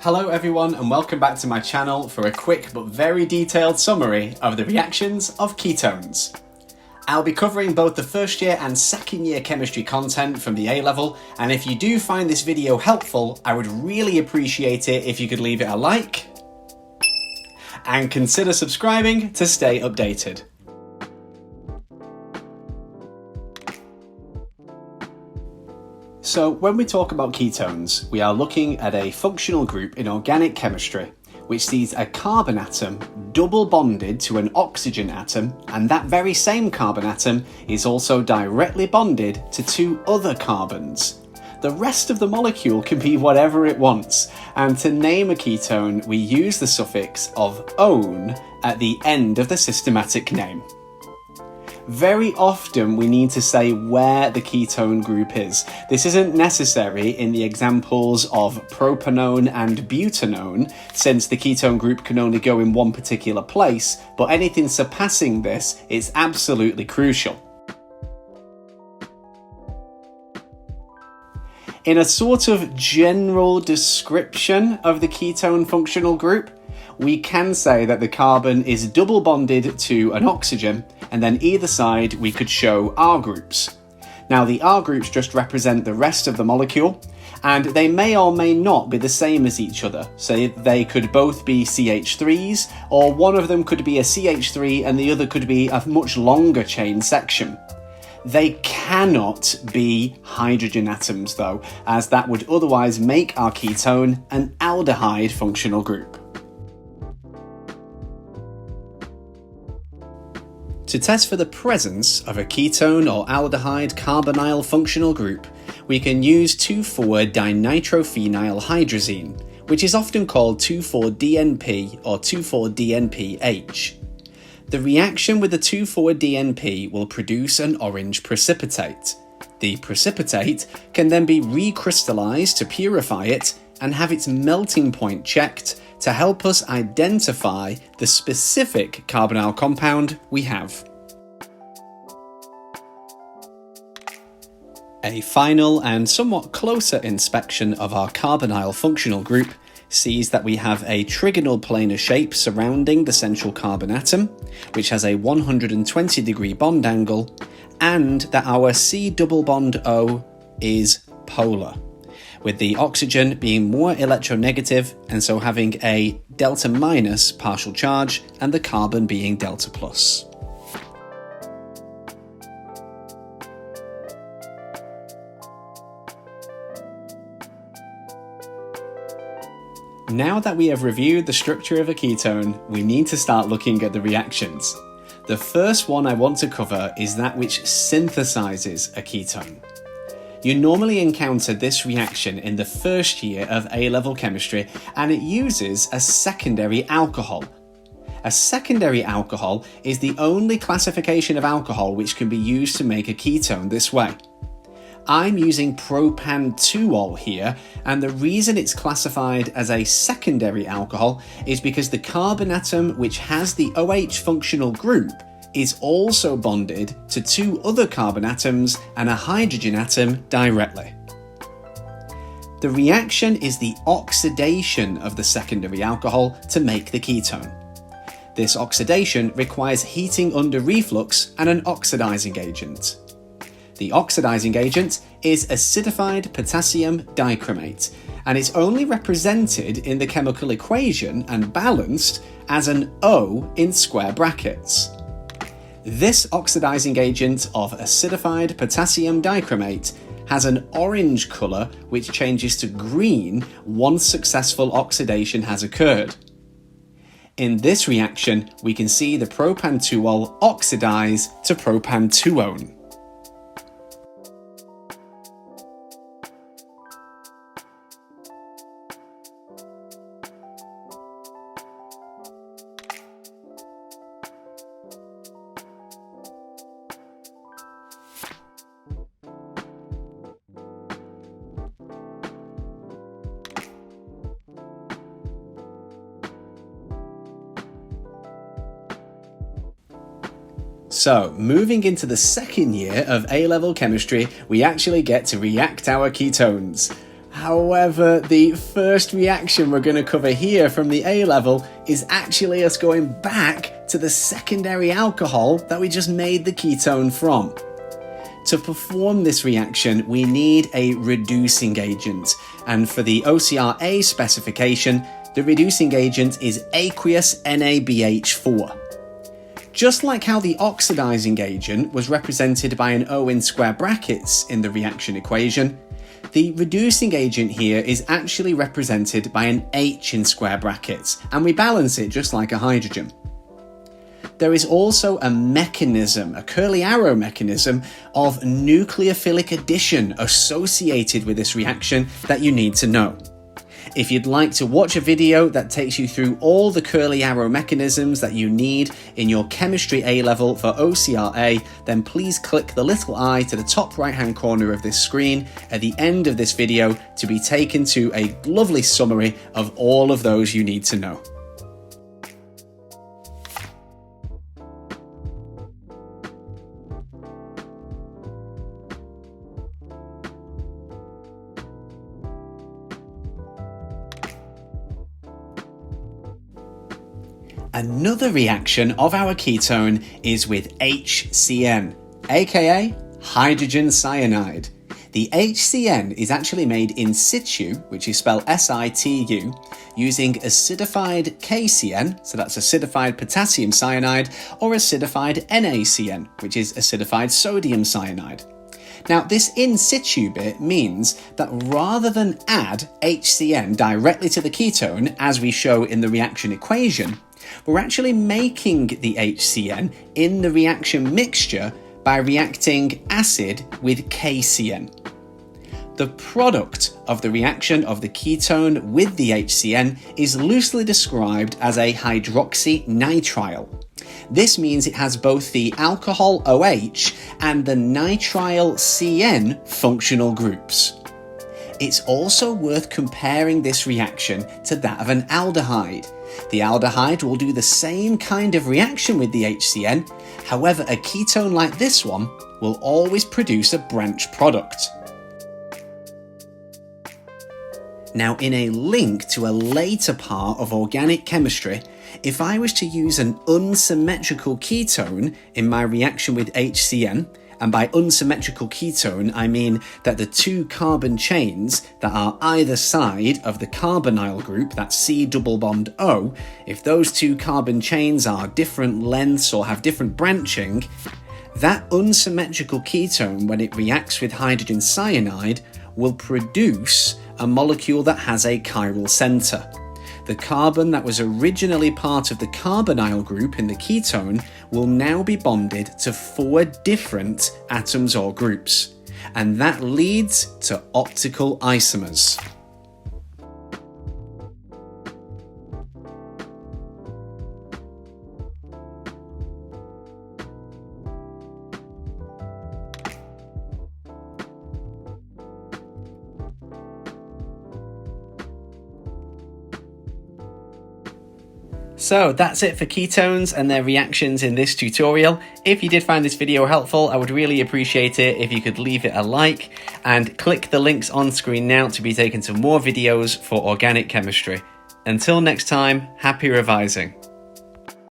Hello everyone and welcome back to my channel for a quick but very detailed summary of the reactions of ketones. I'll be covering both the first year and second year chemistry content from the A-level, and if you do find this video helpful, I would really appreciate it if you could leave it a like and consider subscribing to stay updated. So when we talk about ketones, we are looking at a functional group in organic chemistry, which sees a carbon atom double bonded to an oxygen atom, and that very same carbon atom is also directly bonded to two other carbons. The rest of the molecule can be whatever it wants, and to name a ketone, we use the suffix of -one at the end of the systematic name. Very often we need to say where the ketone group is. This isn't necessary in the examples of propanone and butanone, since the ketone group can only go in one particular place, but anything surpassing this is absolutely crucial. In a sort of general description of the ketone functional group, we can say that the carbon is double bonded to an oxygen, and then either side we could show R groups. Now the R groups just represent the rest of the molecule, and they may or may not be the same as each other. So they could both be CH3s, or one of them could be a CH3 and the other could be a much longer chain section. They cannot be hydrogen atoms though, as that would otherwise make our ketone an aldehyde functional group. To test for the presence of a ketone or aldehyde carbonyl functional group, we can use 2,4-dinitrophenyl hydrazine, which is often called 2,4-DNP or 2,4-DNPH. The reaction with the 2,4-DNP will produce an orange precipitate. The precipitate can then be recrystallized to purify it and have its melting point checked to help us identify the specific carbonyl compound we have. A final and somewhat closer inspection of our carbonyl functional group sees that we have a trigonal planar shape surrounding the central carbon atom, which has a 120-degree bond angle, and that our C double bond O is polar, with the oxygen being more electronegative and so having a delta minus partial charge and the carbon being delta plus. Now that we have reviewed the structure of a ketone, we need to start looking at the reactions. The first one I want to cover is that which synthesizes a ketone. You normally encounter this reaction in the first year of A-level chemistry, and it uses a secondary alcohol. A secondary alcohol is the only classification of alcohol which can be used to make a ketone this way. I'm using propan-2-ol here, and the reason it's classified as a secondary alcohol is because the carbon atom which has the OH functional group is also bonded to two other carbon atoms and a hydrogen atom directly. The reaction is the oxidation of the secondary alcohol to make the ketone. This oxidation requires heating under reflux and an oxidizing agent. The oxidizing agent is acidified potassium dichromate, and it's only represented in the chemical equation and balanced as an O in square brackets. This oxidizing agent of acidified potassium dichromate has an orange colour which changes to green once successful oxidation has occurred. In this reaction, we can see the propan-2-ol oxidize to propan-2-one. So, moving into the second year of A-level chemistry, we actually get to react our ketones. However, the first reaction we're going to cover here from the A level is actually us going back to the secondary alcohol that we just made the ketone from. To perform this reaction, we need a reducing agent, and for the OCR-A specification, the reducing agent is aqueous NaBH4. Just like how the oxidizing agent was represented by an O in square brackets in the reaction equation, the reducing agent here is actually represented by an H in square brackets, and we balance it just like a hydrogen. There is also a mechanism, a curly arrow mechanism, of nucleophilic addition associated with this reaction that you need to know. If you'd like to watch a video that takes you through all the curly arrow mechanisms that you need in your chemistry A level for OCR-A, then please click the little eye to the top right hand corner of this screen at the end of this video to be taken to a lovely summary of all of those you need to know. Another reaction of our ketone is with HCN, aka hydrogen cyanide. The HCN is actually made in situ, which is spelled S-I-T-U, using acidified KCN, so that's acidified potassium cyanide, or acidified NaCN, which is acidified sodium cyanide. Now, this in situ bit means that rather than add HCN directly to the ketone, as we show in the reaction equation, we're actually making the HCN in the reaction mixture by reacting acid with KCN. The product of the reaction of the ketone with the HCN is loosely described as a hydroxynitrile. This means it has both the alcohol OH and the nitrile CN functional groups. It's also worth comparing this reaction to that of an aldehyde. The aldehyde will do the same kind of reaction with the HCN, however, a ketone like this one will always produce a branch product. Now, in a link to a later part of organic chemistry, if I was to use an unsymmetrical ketone in my reaction with HCN, and by unsymmetrical ketone I mean that the two carbon chains that are either side of the carbonyl group, that's C double bond O, if those two carbon chains are different lengths or have different branching, that unsymmetrical ketone, when it reacts with hydrogen cyanide, will produce a molecule that has a chiral center. The carbon that was originally part of the carbonyl group in the ketone will now be bonded to 4 different atoms or groups, and that leads to optical isomers. So that's it for ketones and their reactions in this tutorial. If you did find this video helpful, I would really appreciate it if you could leave it a like and click the links on screen now to be taken to more videos for organic chemistry. Until next time, happy revising.